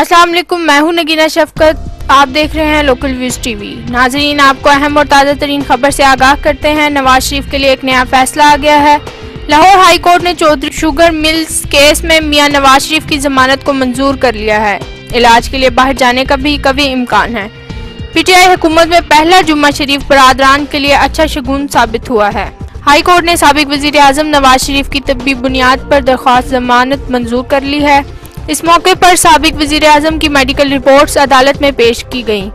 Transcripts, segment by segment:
अस्सलाम वालेकुम, मैं हूं नगीना शफकत। आप देख रहे हैं लोकल व्यूज टीवी। नाजरीन, आपको अहम और ताज़ा तरीन खबर से आगाह करते हैं। नवाज शरीफ के लिए एक नया फैसला आ गया है। लाहौर हाई कोर्ट ने चौधरी शुगर मिल्स केस में मियां नवाज शरीफ की जमानत को मंजूर कर लिया है। इलाज के लिए बाहर जाने का भी कभी इम्कान है। पीटीआई हुकूमत में पहला जुम्मा शरीफ बरादरान के लिए अच्छा शगुन साबित हुआ है। हाई कोर्ट ने साबिक वजीर आजम नवाज शरीफ की तबी बुनियाद पर दरख्वास्त जमानत मंजूर कर ली है। इस मौके पर साबिक वजीर आजम की मेडिकल रिपोर्ट्स अदालत में पेश की गईं,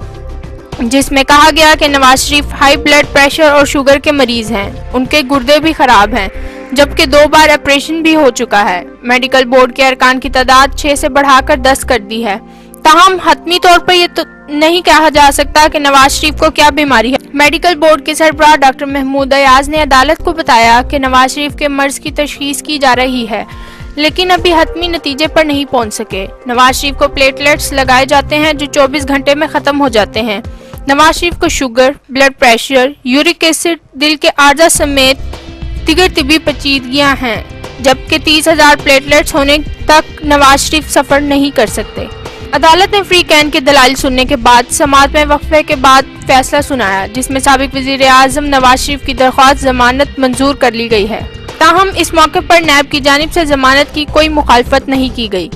जिसमें कहा गया कि Nawaz Sharif high blood pressure और शुगर के मरीज हैं। उनके गुर्दे भी खराब हैं, जबकि 2 बार ऑपरेशन भी हो चुका है। मेडिकल बोर्ड के अरकान की तादाद 6 से बढ़ाकर 10 कर दी है। ताहम हतमी तौर पर यह तो नहीं कहा जा सकता कि नवाज शरीफ को क्या बीमारी है। मेडिकल बोर्ड के सरबराह डॉक्टर महमूद अयाज ने अदालत को बताया कि नवाज शरीफ के मर्ज की तशखीस की जा रही है, लेकिन अभी हतमी नतीजे पर नहीं पहुंच सके। नवाज शरीफ को प्लेटलेट्स लगाए जाते हैं जो 24 घंटे में खत्म हो जाते हैं। नवाज शरीफ को sugar, blood pressure, uric acid, दिल के आर्जा समेत दिगर तिबी पेचीदगियां हैं, जबकि 30,000 प्लेटलेट्स होने तक नवाज शरीफ सफर नहीं कर सकते। अदालत ने फ्री कैन के दलाइल सुनने के बाद समाअत में वक्फे के बाद फैसला सुनाया, जिसमें साबिक वजीर आजम नवाज शरीफ की दरख्वास्त जमानत मंजूर कर ली गई है। ताहम इस मौके पर नैब की जानिब से जमानत की कोई मुखालफत नहीं की गई।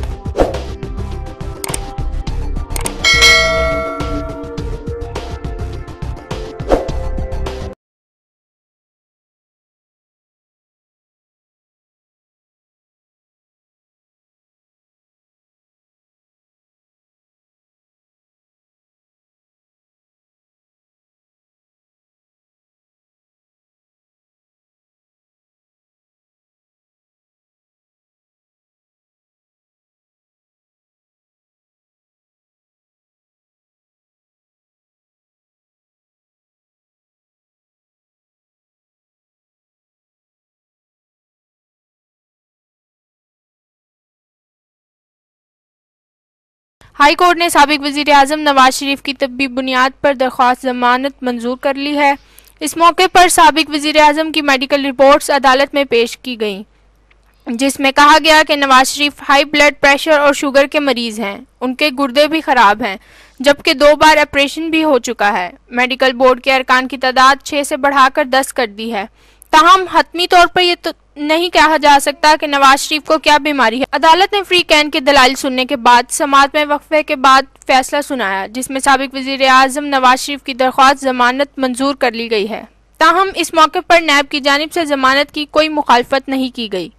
हाई कोर्ट ने साबिक वजीर आजम नवाज शरीफ की तबी बुनियाद पर दरख्वास्त जमानत मंजूर कर ली है। इस मौके पर साबिक वजीर आजम की मेडिकल रिपोर्ट्स अदालत में पेश की गईं, जिसमें कहा गया कि Nawaz Sharif high blood pressure और शुगर के मरीज हैं। उनके गुर्दे भी खराब हैं, जबकि 2 बार ऑपरेशन भी हो चुका है। मेडिकल बोर्ड के अरकान की तादाद 6 से बढ़ाकर 10 कर दी है। ताहम हतमी तौर पर यह तो नहीं कहा जा सकता कि नवाज शरीफ को क्या बीमारी है। अदालत ने फ्री कैन के दलाइल सुनने के बाद समाअत में वक्फे के बाद फैसला सुनाया, जिसमें साबिक वजीर आजम नवाज शरीफ की दरख्वास्त जमानत मंजूर कर ली गई है। ताहम इस मौके पर नैब की जानिब से जमानत की कोई मुखालफत नहीं की गई।